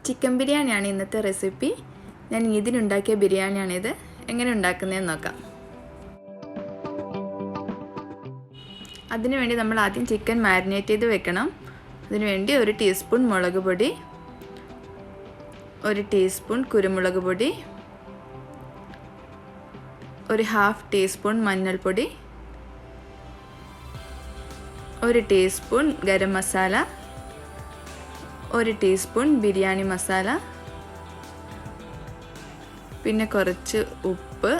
Chicken ബിരിയാണിയാണ് ഇന്നത്തെ recipe. ഞാൻ ഇതിനുണ്ടാക്കിയ ബിരിയാണിയാണിത്. എങ്ങനെ ഉണ്ടാക്കുന്നതെന്ന് നോക്കാം. അതിനുവേണ്ടി നമ്മൾ ആദ്യം ചിക്കൻ മാരിനേറ്റ് ചെയ്ത് വെക്കണം. അതിനുവേണ്ടി 1 ടീസ്പൂൺ മുളക് പൊടി, 1 ടീസ്പൂൺ കുരുമുളക് പൊടി, 1/2 ടീസ്പൂൺ മഞ്ഞൾപ്പൊടി, 1 ടീസ്പൂൺ ഗരം മസാല, 1 ടീസ്പൂൺ ബിരിയാണി മസാല, പിന്നെ കുറച്ച് ഉപ്പ്,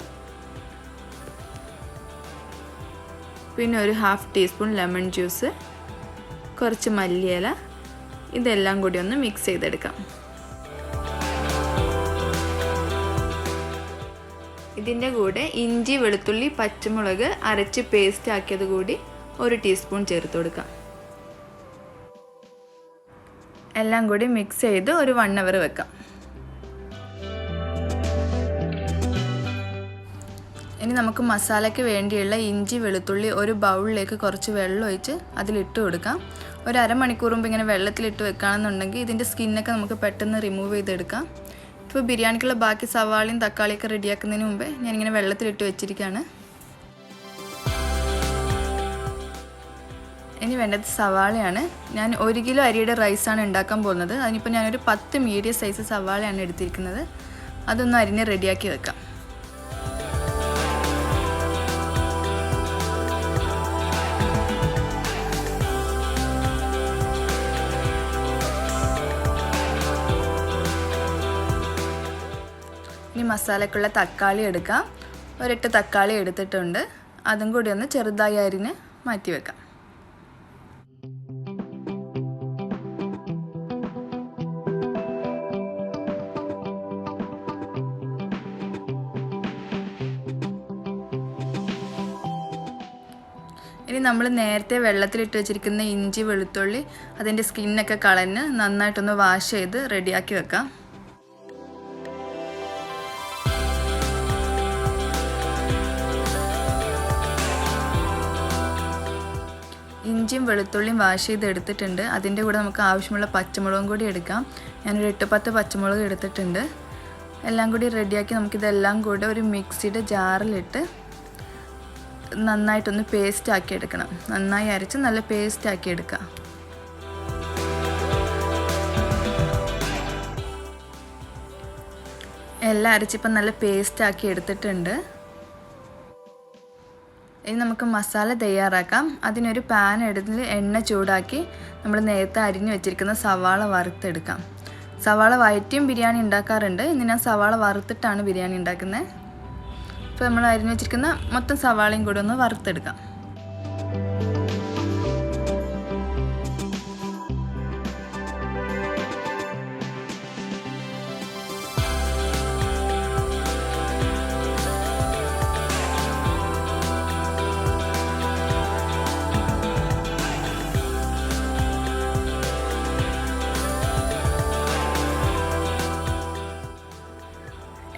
പിന്നെ 1/2 ടീസ്പൂൺ ലെമൺ ജ്യൂസ്, കുറച്ച് മല്ലിയില. ഇതെല്ലാം കൂടി ഒന്ന് മിക്സ് ചെയ്തെടുക്കാം. ഇതിൻ്റെ കൂടെ ഇഞ്ചി, വെളുത്തുള്ളി, പച്ചമുളക് അരച്ച് പേസ്റ്റ് ആക്കിയത് കൂടി 1 ടീസ്പൂൺ ചേർത്ത് കൊടുക്കാം. എല്ലാം കൂടി മിക്സ് ചെയ്ത് ഒരു 1 അവർ വെക്കാം. ഇനി നമുക്ക് മസാലയ്ക്ക് വേണ്ടിയുള്ള ഇഞ്ചി, വെളുത്തുള്ളി ഒരു ബൗളിലേക്ക് കുറച്ച് വെള്ളം ഒഴിച്ച് അതിലിട്ട് കൊടുക്കാം. ഒരു അരമണിക്കൂർ മുമ്പ് ഇങ്ങനെ വെള്ളത്തിലിട്ട് വെക്കുകയാണെന്നുണ്ടെങ്കിൽ ഇതിൻ്റെ സ്കിന്നൊക്കെ നമുക്ക് പെട്ടെന്ന് റിമൂവ് ചെയ്തെടുക്കാം. ഇപ്പോൾ ബിരിയാണിക്കുള്ള ബാക്കി സവാളയും തക്കാളിയൊക്കെ റെഡിയാക്കുന്നതിന് മുമ്പേ ഞാനിങ്ങനെ വെള്ളത്തിലിട്ട് വെച്ചിരിക്കുകയാണ്. ഇനി വേണ്ടത് സവാളയാണ്. ഞാൻ 1 കിലോ അരിയുടെ റൈസാണ് ഉണ്ടാക്കാൻ പോകുന്നത്. അതിനിപ്പോൾ ഞാനൊരു 10 മീഡിയം സൈസ് സവാളയാണ് എടുത്തിരിക്കുന്നത്. അതൊന്ന് അരിഞ്ഞ് റെഡിയാക്കി വെക്കാം. ഇനി മസാലക്കുള്ള തക്കാളി എടുക്കാം. 1 തക്കാളി എടുത്തിട്ടുണ്ട്. അതും കൂടി ഒന്ന് ചെറുതായി അരിഞ്ഞ് മാറ്റി വെക്കാം. ഇനി നമ്മൾ നേരത്തെ വെള്ളത്തിലിട്ട് വെച്ചിരിക്കുന്ന ഇഞ്ചി, വെളുത്തുള്ളി അതിൻ്റെ സ്കിന്നൊക്കെ കളഞ്ഞ് നന്നായിട്ടൊന്ന് വാഷ് ചെയ്ത് റെഡിയാക്കി വെക്കാം. ഇഞ്ചിയും വെളുത്തുള്ളിയും വാഷ് ചെയ്ത് എടുത്തിട്ടുണ്ട്. അതിൻ്റെ കൂടെ നമുക്ക് ആവശ്യമുള്ള പച്ചമുളകും കൂടി എടുക്കാം. ഞാനൊരു 8-10 പച്ചമുളക് എടുത്തിട്ടുണ്ട്. എല്ലാം കൂടി റെഡിയാക്കി നമുക്കിതെല്ലാം കൂടെ ഒരു മിക്സിയുടെ ജാറിലിട്ട് നന്നായിട്ടൊന്ന് പേസ്റ്റ് ആക്കി എടുക്കണം. നന്നായി അരച്ച് നല്ല പേസ്റ്റ് ആക്കി എടുക്കുക. എല്ലാം അരച്ചിപ്പം നല്ല പേസ്റ്റ് ആക്കി എടുത്തിട്ടുണ്ട്. ഇനി നമുക്ക് മസാല തയ്യാറാക്കാം. അതിനൊരു പാൻ എടുത്ത് എണ്ണ ചൂടാക്കി നമ്മൾ നേരത്തെ അരിഞ്ഞു വെച്ചിരിക്കുന്ന സവാള വറുത്തെടുക്കാം. സവാള വഴറ്റിയും ബിരിയാണി ഉണ്ടാക്കാറുണ്ട്. ഇന്ന് ഞാൻ സവാള വറുത്തിട്ടാണ് ബിരിയാണി ഉണ്ടാക്കുന്നത്. ഇപ്പോൾ നമ്മൾ അരിഞ്ഞു വെച്ചിരിക്കുന്ന മൊത്തം സവാളയും കൂടെ ഒന്ന് വറുത്തെടുക്കാം.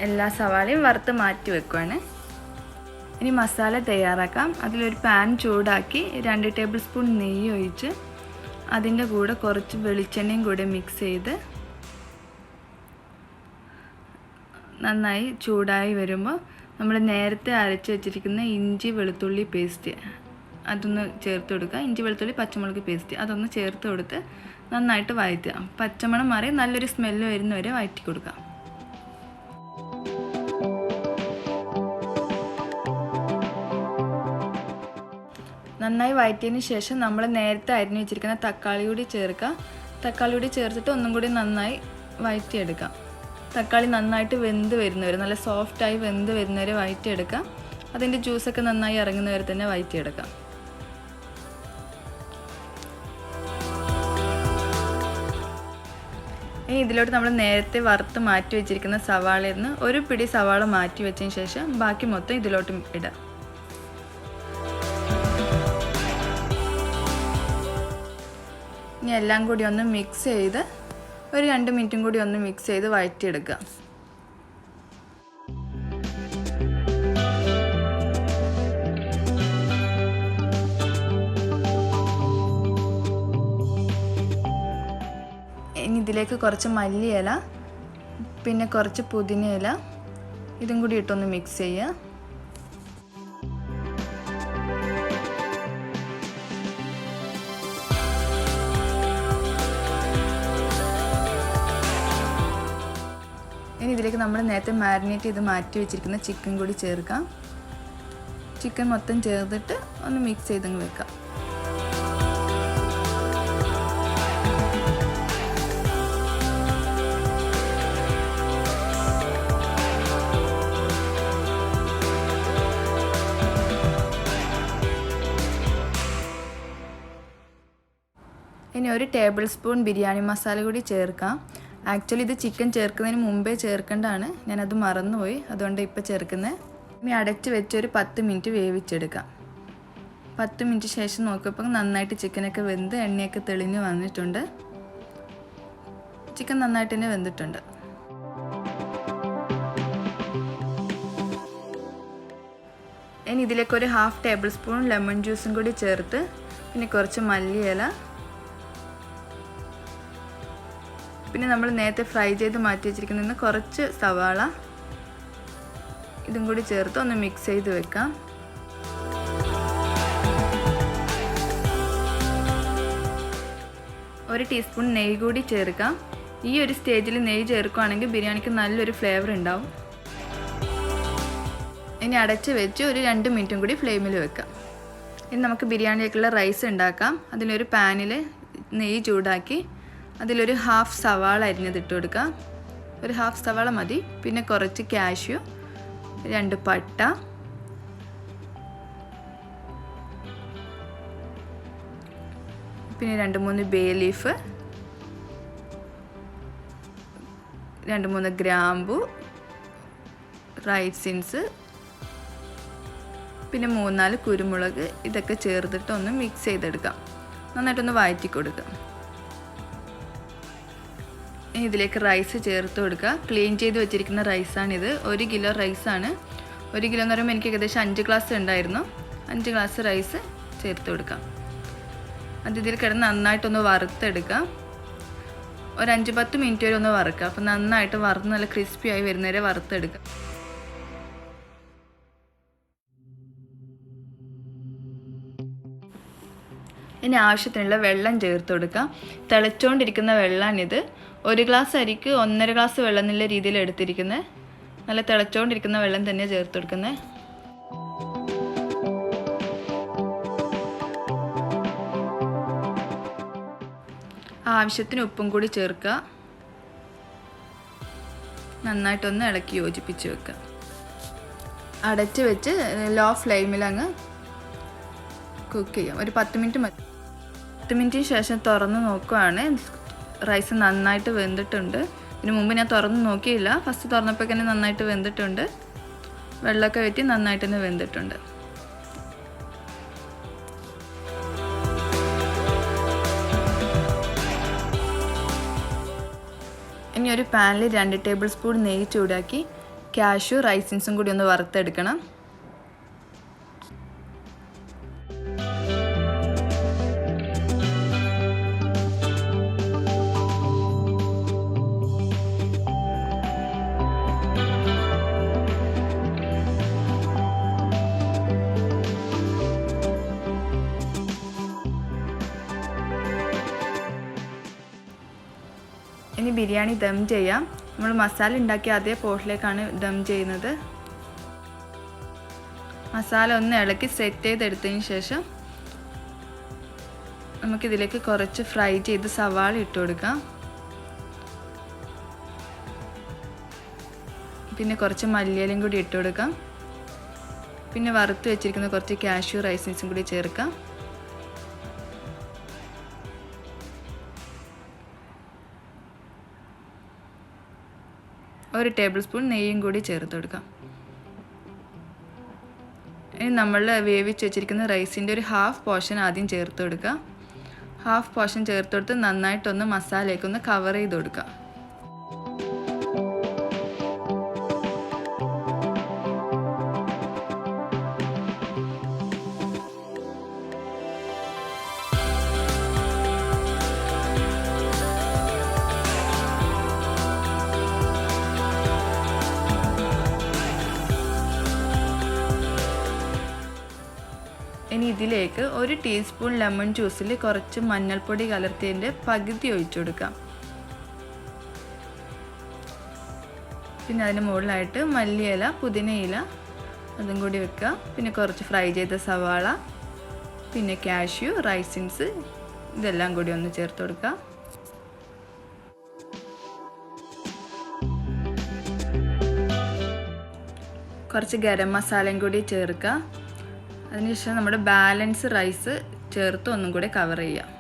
എല്ലാ സവാളയും വറുത്ത് മാറ്റി വെക്കുവാണ്. ഇനി മസാല തയ്യാറാക്കാം. അതിലൊരു പാൻ ചൂടാക്കി 2 ടേബിൾ സ്പൂൺ നെയ്യ് ഒഴിച്ച് അതിൻ്റെ കൂടെ കുറച്ച് വെളിച്ചെണ്ണയും കൂടെ മിക്സ് ചെയ്ത് നന്നായി ചൂടായി വരുമ്പോൾ നമ്മൾ നേരത്തെ അരച്ച് വെച്ചിരിക്കുന്ന ഇഞ്ചി, വെളുത്തുള്ളി പേസ്റ്റ് അതൊന്ന് ചേർത്ത് കൊടുക്കുക. ഇഞ്ചി, വെളുത്തുള്ളി, പച്ചമുളക് പേസ്റ്റ് അതൊന്ന് ചേർത്ത് കൊടുത്ത് നന്നായിട്ട് വഴറ്റുക. പച്ചമണം മാറി നല്ലൊരു സ്മെല്ല് വരുന്നവരെ വഴറ്റി കൊടുക്കുക. നന്നായി വഴറ്റിയതിന് ശേഷം നമ്മൾ നേരത്തെ അരിഞ്ഞു വെച്ചിരിക്കുന്ന തക്കാളി കൂടി ചേർക്കുക. തക്കാളി കൂടി ചേർത്തിട്ട് ഒന്നും കൂടി നന്നായി വഴറ്റിയെടുക്കാം. തക്കാളി നന്നായിട്ട് വെന്ത് വരുന്നവരെ, നല്ല സോഫ്റ്റായി വെന്ത് വരുന്നവരെ വഴറ്റിയെടുക്കാം. അതിൻ്റെ ജ്യൂസൊക്കെ നന്നായി ഇറങ്ങുന്നവരെ തന്നെ വഴറ്റിയെടുക്കാം. ഇനി ഇതിലോട്ട് നമ്മൾ നേരത്തെ വറുത്ത് മാറ്റി വെച്ചിരിക്കുന്ന സവാളയിൽ നിന്ന് ഒരു പിടി സവാള മാറ്റി വെച്ചതിന് ശേഷം ബാക്കി മൊത്തം ഇതിലോട്ട് ഇടാം. ഇനി എല്ലാം കൂടി ഒന്ന് മിക്സ് ചെയ്ത് ഒരു 2 മിനിറ്റും കൂടി ഒന്ന് മിക്സ് ചെയ്ത് വഴറ്റിയെടുക്കുക. ഇതിലേക്ക് കുറച്ച് മല്ലിയില, പിന്നെ കുറച്ച് പുതിനയില, ഇതും കൂടി ഇട്ടൊന്ന് മിക്സ് ചെയ്യുക. ഇനി ഇതിലേക്ക് നമ്മൾ നേരത്തെ മാരിനേറ്റ് ചെയ്ത് മാറ്റി വെച്ചിരിക്കുന്ന ചിക്കൻ കൂടി ചേർക്കാം. ചിക്കൻ മൊത്തം ചേർത്തിട്ട് ഒന്ന് മിക്സ് ചെയ്തങ്ങ് വെക്കാം. ഇനി 1 ടേബിൾ സ്പൂൺ ബിരിയാണി മസാല കൂടി ചേർക്കാം. ആക്ച്വലി ഇത് ചിക്കൻ ചേർക്കുന്നതിന് മുമ്പേ ചേർക്കേണ്ടതാണ്, ഞാനത് മറന്നുപോയി, അതുകൊണ്ട് ഇപ്പോൾ ചേർക്കുന്നത്. ഇനി അടച്ച് വെച്ച് ഒരു 10 മിനിറ്റ് വേവിച്ചെടുക്കാം. 10 മിനിറ്റ് ശേഷം നോക്കിയപ്പോൾ നന്നായിട്ട് ചിക്കനൊക്കെ വെന്ത് എണ്ണയൊക്കെ തെളിഞ്ഞ് വന്നിട്ടുണ്ട്. ചിക്കൻ നന്നായിട്ട് തന്നെ വെന്തിട്ടുണ്ട്. ഇനി ഇതിലേക്ക് ഒരു 1/2 ടേബിൾ സ്പൂൺ ലെമൺ ജ്യൂസും കൂടി ചേർത്ത്, പിന്നെ കുറച്ച് മല്ലിയില, പിന്നെ നമ്മൾ നേരത്തെ ഫ്രൈ ചെയ്ത് മാറ്റി വെച്ചിരിക്കുന്ന കുറച്ച് സവാള, ഇതും കൂടി ചേർത്ത് ഒന്ന് മിക്സ് ചെയ്ത് വെക്കാം. ഒരു ടീസ്പൂൺ നെയ്യ് കൂടി ചേർക്കാം. ഈ ഒരു സ്റ്റേജിൽ നെയ്യ് ചേർക്കുകയാണെങ്കിൽ ബിരിയാണിക്ക് നല്ലൊരു ഫ്ലേവർ ഉണ്ടാവും. ഇനി അടച്ച് വെച്ച് ഒരു 2 മിനിറ്റും കൂടി ഫ്ലെയിമിൽ വെക്കാം. ഇനി നമുക്ക് ബിരിയാണിയിലേക്കുള്ള റൈസ് ഉണ്ടാക്കാം. അതിനൊരു പാനിൽ നെയ്യ് ചൂടാക്കി അതിലൊരു 1/2 സവാള അരിഞ്ഞതിട്ട് കൊടുക്കാം. ഒരു 1/2 സവാള മതി. പിന്നെ കുറച്ച് കാഷ്യൂ, 2 പട്ട, പിന്നെ 2-3 ബേ ലീഫ്, 2-3 ഗ്രാമ്പു, റൈസിൻസ്, പിന്നെ 3-4 കുരുമുളക്, ഇതൊക്കെ ചേർത്തിട്ട് ഒന്ന് മിക്സ് ചെയ്തെടുക്കാം. നന്നായിട്ടൊന്ന് വഴറ്റി കൊടുക്കാം. ഇനി ഇതിലേക്ക് റൈസ് ചേർത്ത് കൊടുക്കുക. ക്ലീൻ ചെയ്ത് വെച്ചിരിക്കുന്ന റൈസാണിത്. 1 കിലോ റൈസാണ്. 1 കിലോ എന്ന് പറയുമ്പോൾ എനിക്ക് ഏകദേശം 5 ഗ്ലാസ് ഉണ്ടായിരുന്നു. 5 ഗ്ലാസ് റൈസ് ചേർത്ത് കൊടുക്കാം. അത് ഇതിൽ കിടന്ന് നന്നായിട്ടൊന്ന് വറുത്തെടുക്കാം. ഒരു 5-10 മിനിറ്റ് വരെ ഒന്ന് വറുക്കുക. അപ്പോൾ നന്നായിട്ട് വറുത്ത് നല്ല ക്രിസ്പി ആയി വരുന്നവരെ വറുത്തെടുക്കാം. ഇനി ആവശ്യത്തിനുള്ള വെള്ളം ചേർത്ത് കൊടുക്കാം. തിളച്ചുകൊണ്ടിരിക്കുന്ന വെള്ളമാണിത്. 1 ഗ്ലാസ് അരിക്ക് 1.5 ഗ്ലാസ് വെള്ളം എന്നുള്ള രീതിയിൽ എടുത്തിരിക്കുന്നത്. നല്ല തിളച്ചുകൊണ്ടിരിക്കുന്ന വെള്ളം തന്നെ ചേർത്ത് കൊടുക്കുന്നത്. ആവശ്യത്തിന് ഉപ്പും കൂടി ചേർക്കുക. നന്നായിട്ടൊന്ന് ഇളക്കി യോജിപ്പിച്ച് വെക്കുക. അടച്ച് വെച്ച് ലോ ഫ്ലെയിമിൽ അങ്ങ് കുക്ക് ചെയ്യാം. ഒരു 10 മിനിറ്റ് മതി. 10 മിനിറ്റിന് ശേഷം തുറന്ന് നോക്കുകയാണ്. റൈസ് നന്നായിട്ട് വെന്തിട്ടുണ്ട്. ഇതിന് മുമ്പ് ഞാൻ തുറന്ന് നോക്കിയില്ല. ഫസ്റ്റ് തുറന്നപ്പോൾ തന്നെ നന്നായിട്ട് വെന്തിട്ടുണ്ട്. വെള്ളമൊക്കെ വറ്റി നന്നായിട്ട് തന്നെ വെന്തിട്ടുണ്ട്. ഇനി ഒരു പാനിൽ 2 ടേബിൾ സ്പൂൺ നെയ്യ് ചൂടാക്കി കാഷ്യൂ, റൈസിൻസും കൂടി ഒന്ന് വറുത്തെടുക്കണം. ഇനി ബിരിയാണി ദം ചെയ്യാം. നമ്മൾ മസാല ഉണ്ടാക്കിയ അതേ പോട്ടിലേക്കാണ് ദം ചെയ്യുന്നത്. മസാല ഒന്ന് ഇളക്കി സെറ്റ് ചെയ്തെടുത്തതിന് ശേഷം നമുക്കിതിലേക്ക് കുറച്ച് ഫ്രൈ ചെയ്ത് സവാള ഇട്ട് കൊടുക്കാം. പിന്നെ കുറച്ച് മല്ലിയിലയും കൂടി ഇട്ട് കൊടുക്കാം. പിന്നെ വറുത്ത് വെച്ചിരിക്കുന്ന കുറച്ച് കാഷ്യൂ, റൈസിൻസും കൂടി ചേർക്കാം. ഒരു ടേബിൾ സ്പൂൺ നെയ്യും കൂടി ചേർത്ത് കൊടുക്കാം. ഇനി നമ്മൾ വേവിച്ച് വെച്ചിരിക്കുന്ന റൈസിൻ്റെ ഒരു 1/2 പോർഷൻ ആദ്യം ചേർത്ത് കൊടുക്കുക. 1/2 പോർഷൻ ചേർത്ത് കൊടുത്ത് നന്നായിട്ടൊന്ന് മസാലയൊക്കെ കവർ ചെയ്ത് കൊടുക്കുക. ഇതിലേക്ക് 1 ടീസ്പൂൺ ലെമൺ ജ്യൂസിൽ കുറച്ച് മഞ്ഞൾപ്പൊടി കലർത്തിയതിൻ്റെ പകുതി ഒഴിച്ചു കൊടുക്കാം. പിന്നെ അതിന് മുകളിലായിട്ട് മല്ലിയില, പുതിനയില അതും കൂടി വെക്കുക. പിന്നെ കുറച്ച് ഫ്രൈ ചെയ്ത സവാള, പിന്നെ കാഷ്യൂ, റൈസിൻസ് ഇതെല്ലാം കൂടി ഒന്ന് ചേർത്ത് കൊടുക്കുക. കുറച്ച് ഗരം മസാലയും കൂടി ചേർക്കുക. അതിനുശേഷം നമ്മുടെ ബാലൻസ് റൈസ് ചേർത്ത് ഒന്നും കൂടി കവർ ചെയ്യുക.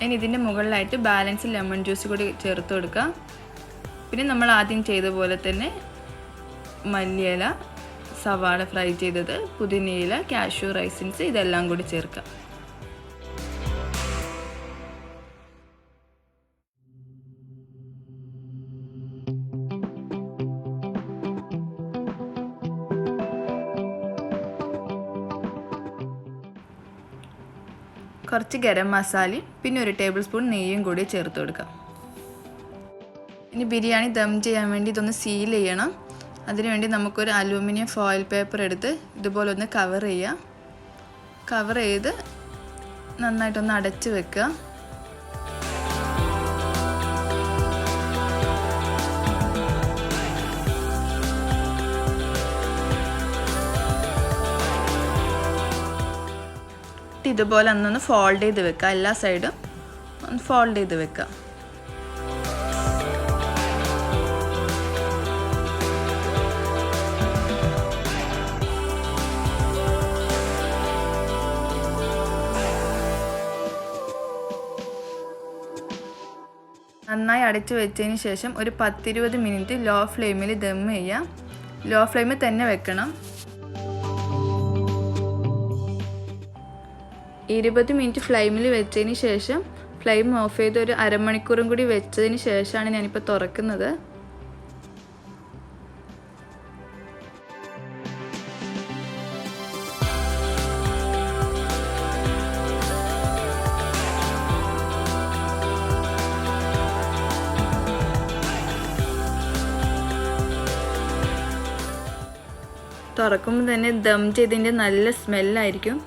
ഇനി ഇതിൻ്റെ മുകളിലായിട്ട് ബാലൻസ് ലെമൺ ജ്യൂസ് കൂടി ചേർത്ത് കൊടുക്കുക. പിന്നെ നമ്മൾ ആദ്യം ചെയ്ത പോലെ തന്നെ മല്ലിയില, സവാള ഫ്രൈ ചെയ്തത്, പുതിനയില, കാഷ്യൂ, റൈസിൻസ് ഇതെല്ലാം കൂടി ചേർക്കുക. കുറച്ച് ഗരം മസാലയും പിന്നെ 1 ടേബിൾ സ്പൂൺ നെയ്യും കൂടി ചേർത്ത് കൊടുക്കാം. ഇനി ബിരിയാണി ദം ചെയ്യാൻ വേണ്ടി ഇതൊന്ന് സീൽ ചെയ്യണം. അതിനുവേണ്ടി നമുക്കൊരു അലൂമിനിയം ഫോയിൽ പേപ്പർ എടുത്ത് ഇതുപോലെ ഒന്ന് കവർ ചെയ്യുക. കവർ ചെയ്ത് നന്നായിട്ടൊന്ന് അടച്ച് വെക്കുക. ഇതുപോലെ ഒന്ന് ഫോൾഡ് ചെയ്ത് വെക്കുക. എല്ലാ സൈഡും ഒന്ന് ഫോൾഡ് ചെയ്ത് വെക്കുക. നന്നായി അടച്ചു വെച്ചതിന് ശേഷം ഒരു 10-20 മിനിറ്റ് ലോ ഫ്ലെയിമിൽ ദം ചെയ്യുക. ലോ ഫ്ലെയിമിൽ തന്നെ വെക്കണം. 20 മിനിറ്റ് ഫ്ലെയിമിൽ വെച്ചതിന് ശേഷം ഫ്ലെയിം ഓഫ് ചെയ്ത് ഒരു അരമണിക്കൂറും കൂടി വെച്ചതിന് ശേഷമാണ് ഞാനിപ്പോൾ തുറക്കുന്നത്. തുറക്കുമ്പോൾ തന്നെ ദം ചെയ്തതിൻ്റെ നല്ല സ്മെല്ലായിരിക്കും.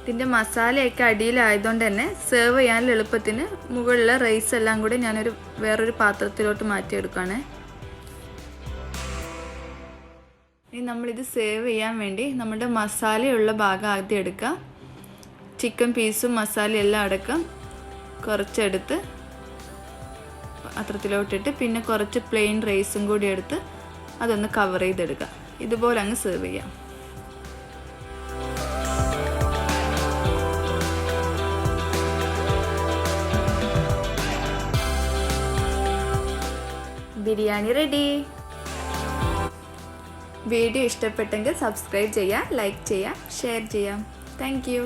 ഇതിൻ്റെ മസാലയൊക്കെ അടിയിലായതുകൊണ്ട് തന്നെ സെർവ് ചെയ്യാനുള്ള എളുപ്പത്തിന് മുകളിലെ റൈസ് എല്ലാം കൂടി ഞാനൊരു വേറൊരു പാത്രത്തിലോട്ട് മാറ്റിയെടുക്കുകയാണ്. ഇനി നമ്മളിത് സെർവ് ചെയ്യാൻ വേണ്ടി നമ്മുടെ മസാലയുള്ള ഭാഗം ആദ്യം എടുക്കുക. ചിക്കൻ പീസും മസാലയും എല്ലാം അടക്കം കുറച്ചെടുത്ത് പാത്രത്തിലോട്ടിട്ട് പിന്നെ കുറച്ച് പ്ലെയിൻ റൈസും കൂടി എടുത്ത് അതൊന്ന് കവർ ചെയ്തെടുക്കുക. ഇതുപോലെ അങ്ങ് സെർവ് ചെയ്യാം. ബിരിയാണി റെഡി. വീഡിയോ ഇഷ്ടപ്പെട്ടെങ്കിൽ സബ്സ്ക്രൈബ് ചെയ്യുക, ലൈക്ക് ചെയ്യുക, ഷെയർ ചെയ്യാം. Thank you.